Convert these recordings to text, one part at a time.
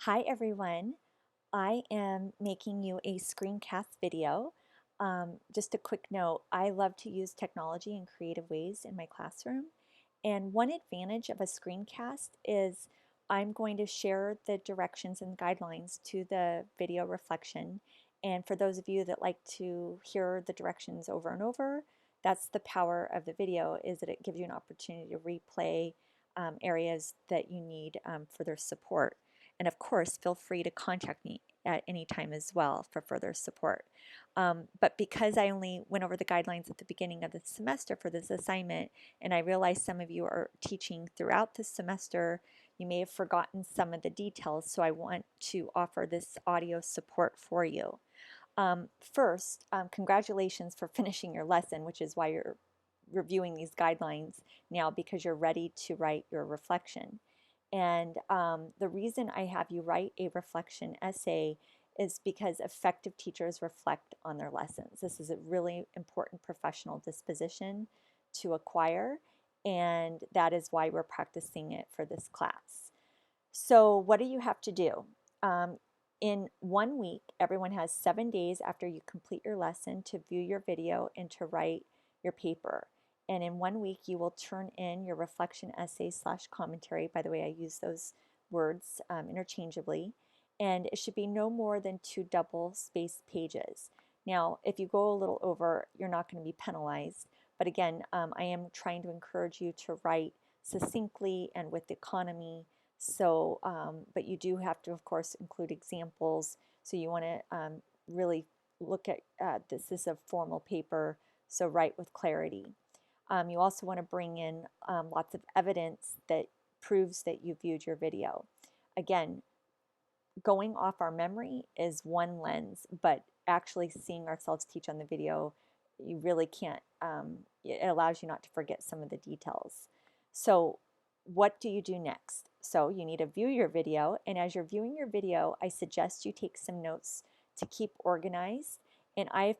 Hi everyone, I am making you a screencast video. Just a quick note, I love to use technology in creative ways in my classroom. And one advantage of a screencast is I'm going to share the directions and guidelines to the video reflection. And for those of you that like to hear the directions over and over, that's the power of the video, is that it gives you an opportunity to replay areas that you need further support. And of course, feel free to contact me at any time as well for further support. But because I only went over the guidelines at the beginning of the semester for this assignment, and I realize some of you are teaching throughout the semester, you may have forgotten some of the details, so I want to offer this audio support for you. First, congratulations for finishing your lesson, which is why you're reviewing these guidelines now, because you're ready to write your reflection. And the reason I have you write a reflection essay is because effective teachers reflect on their lessons. This is a really important professional disposition to acquire, and that is why we're practicing it for this class. So what do you have to do? In 1 week, everyone has 7 days after you complete your lesson to view your video and to write your paper. And in 1 week, you will turn in your reflection essay / commentary. By the way, I use those words interchangeably. And it should be no more than 2 double-spaced pages. Now, if you go a little over, you're not going to be penalized. But again, I am trying to encourage you to write succinctly and with economy. So, but you do have to, of course, include examples. So you want to really look at this is a formal paper, so write with clarity. You also want to bring in lots of evidence that proves that you viewed your video. Again, going off our memory is one lens, but actually seeing ourselves teach on the video, you really can't, it allows you not to forget some of the details. So what do you do next? So you need to view your video, and as you're viewing your video, I suggest you take some notes to keep organized. And I've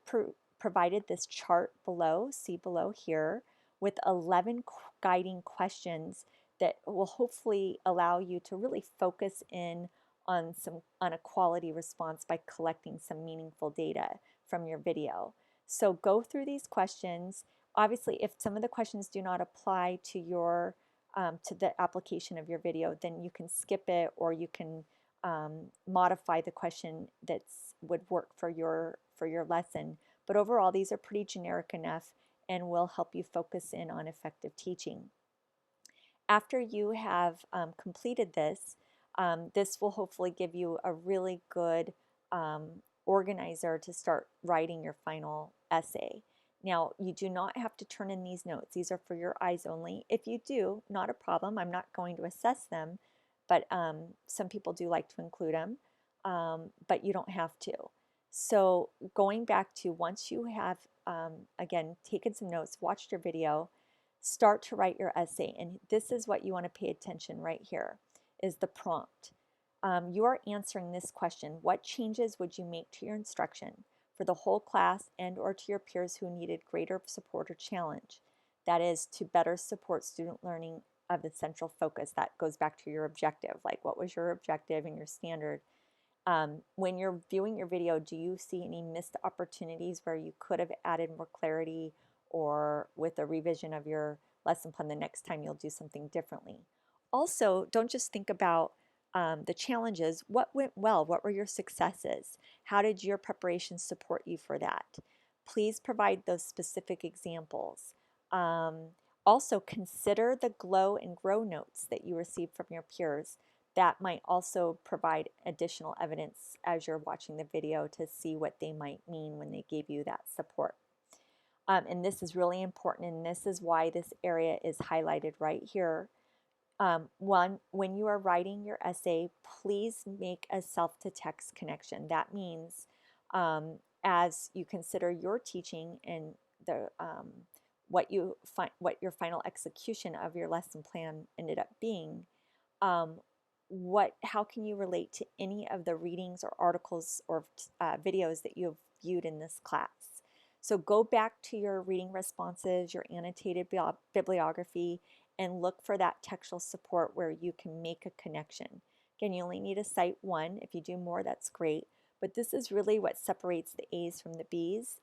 provided this chart below, see below here, with 11 guiding questions that will hopefully allow you to really focus in on a quality response by collecting some meaningful data from your video. So go through these questions. Obviously, if some of the questions do not apply to your to the application of your video, then you can skip it, or you can modify the question that would work for your lesson. But overall, these are pretty generic enough and will help you focus in on effective teaching. After you have completed this, this will hopefully give you a really good organizer to start writing your final essay. Now, you do not have to turn in these notes. These are for your eyes only. If you do, not a problem. I'm not going to assess them, but some people do like to include them, but you don't have to. So going back to, once you have, again, taken some notes, watched your video, start to write your essay. And this is what you want to pay attention right here, is the prompt. You are answering this question: what changes would you make to your instruction for the whole class and or to your peers who needed greater support or challenge? That is, to better support student learning of the central focus. That goes back to your objective, like what was your objective and your standard. When you're viewing your video, do you see any missed opportunities where you could have added more clarity, or with a revision of your lesson plan the next time you'll do something differently? Also, don't just think about the challenges. What went well? What were your successes? How did your preparation support you for that? Please provide those specific examples. Also, consider the glow and grow notes that you received from your peers. That might also provide additional evidence as you're watching the video to see what they might mean when they gave you that support. And this is really important, and this is why this area is highlighted right here. When you are writing your essay, please make a self-to-text connection. That means as you consider your teaching and the what your final execution of your lesson plan ended up being, how can you relate to any of the readings or articles or videos that you have viewed in this class? So go back to your reading responses, your annotated bibliography, and look for that textual support where you can make a connection. Again, you only need to cite one. If you do more, that's great. But this is really what separates the A's from the B's.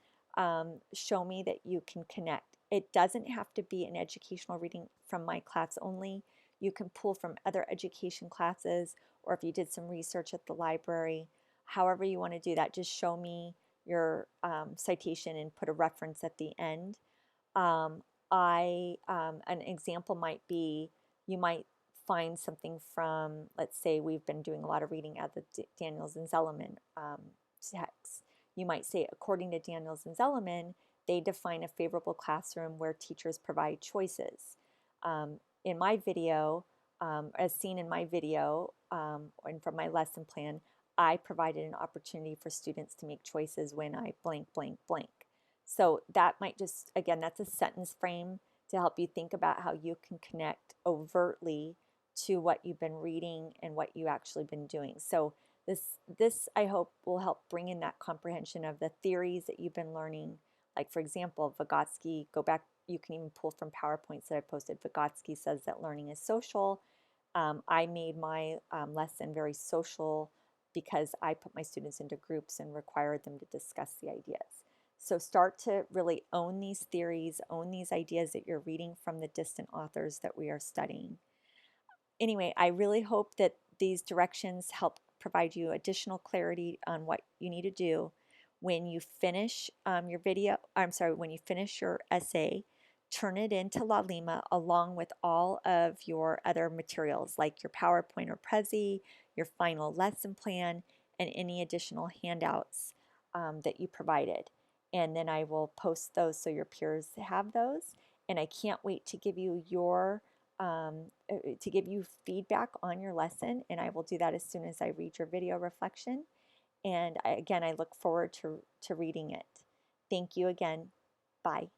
Show me that you can connect. It doesn't have to be an educational reading from my class only. You can pull from other education classes, or if you did some research at the library, however you want to do that, just show me your citation and put a reference at the end. Um, an example might be you might find something from, let's say we've been doing a lot of reading at the Daniels and Zelliman text. You might say, according to Daniels and Zelliman, they define a favorable classroom where teachers provide choices. In my video, as seen in my video and from my lesson plan, I provided an opportunity for students to make choices when I blank, blank, blank. So that might just, again, that's a sentence frame to help you think about how you can connect overtly to what you've been reading and what you actually been doing. So this I hope will help bring in that comprehension of the theories that you've been learning. Like for example, Vygotsky, go back, you can even pull from PowerPoints that I posted. Vygotsky says that learning is social. I made my lesson very social because I put my students into groups and required them to discuss the ideas. So start to really own these theories, own these ideas that you're reading from the distant authors that we are studying. Anyway, I really hope that these directions help provide you additional clarity on what you need to do when you finish your video. I'm sorry, when you finish your essay, turn it into Lalima along with all of your other materials like your PowerPoint or Prezi, your final lesson plan, and any additional handouts that you provided. And then I will post those so your peers have those. And I can't wait to give you to give you feedback on your lesson, and I will do that as soon as I read your video reflection. And again, I look forward to reading it. Thank you again. Bye.